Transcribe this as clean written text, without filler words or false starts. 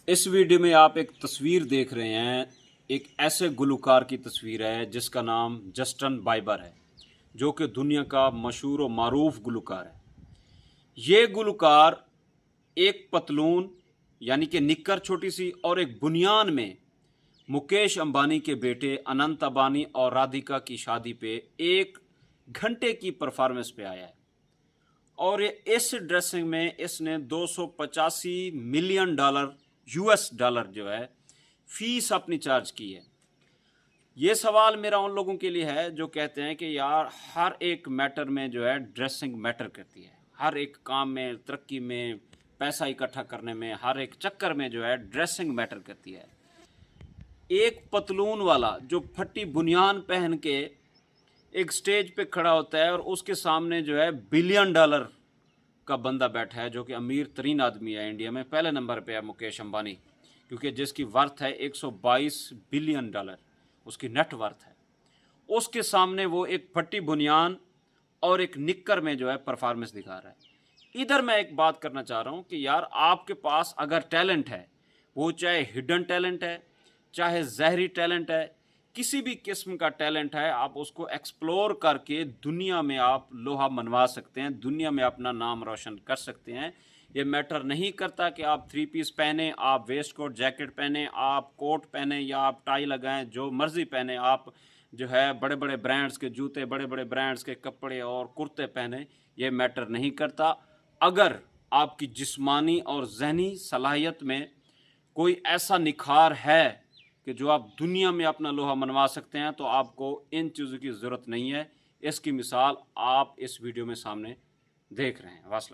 इस वीडियो में आप एक तस्वीर देख रहे हैं। एक ऐसे गुलकार की तस्वीर है जिसका नाम जस्टिन बाइबर है, जो कि दुनिया का मशहूर और मारूफ गुलकार है। ये गुलकार एक पतलून यानी कि निक्कर छोटी सी और एक बुनियान में मुकेश अंबानी के बेटे अनंत अंबानी और राधिका की शादी पे 1 घंटे की परफॉर्मेंस पे आया है। और ये इस ड्रेसिंग में इसने 285 मिलियन डॉलर यूएस डॉलर जो है फीस अपनी चार्ज की है। ये सवाल मेरा उन लोगों के लिए है जो कहते हैं कि यार हर एक मैटर में जो है ड्रेसिंग मैटर करती है, हर एक काम में, तरक्की में, पैसा इकट्ठा करने में, हर एक चक्कर में जो है ड्रेसिंग मैटर करती है। एक पतलून वाला जो फटी बुनियान पहन के एक स्टेज पे खड़ा होता है और उसके सामने जो है बिलियन डॉलर का बंदा बैठा है, जो कि अमीर तरीन आदमी है इंडिया में। पहले नंबर पे है मुकेश अंबानी, क्योंकि जिसकी वर्थ है 122 बिलियन डॉलर, उसकी नेट वर्थ है। उसके सामने वो एक फटी बुनियान और एक निक्कर में जो है परफॉर्मेंस दिखा रहा है। इधर मैं एक बात करना चाह रहा हूँ कि यार आपके पास अगर टैलेंट है, वो चाहे हिडन टैलेंट है, चाहे जहरी टैलेंट है, किसी भी किस्म का टैलेंट है, आप उसको एक्सप्लोर करके दुनिया में आप लोहा मनवा सकते हैं, दुनिया में अपना नाम रोशन कर सकते हैं। ये मैटर नहीं करता कि आप 3 पीस पहने, आप वेस्ट कोट जैकेट पहने, आप कोट पहने या आप टाई लगाएं, जो मर्जी पहने, आप जो है बड़े बड़े ब्रांड्स के जूते, बड़े बड़े ब्रांड्स के कपड़े और कुर्ते पहने, ये मैटर नहीं करता। अगर आपकी जिस्मानी और जहनी सलाहियत में कोई ऐसा निखार है कि जो आप दुनिया में अपना लोहा मनवा सकते हैं, तो आपको इन चीज़ों की ज़रूरत नहीं है। इसकी मिसाल आप इस वीडियो में सामने देख रहे हैं। वासला।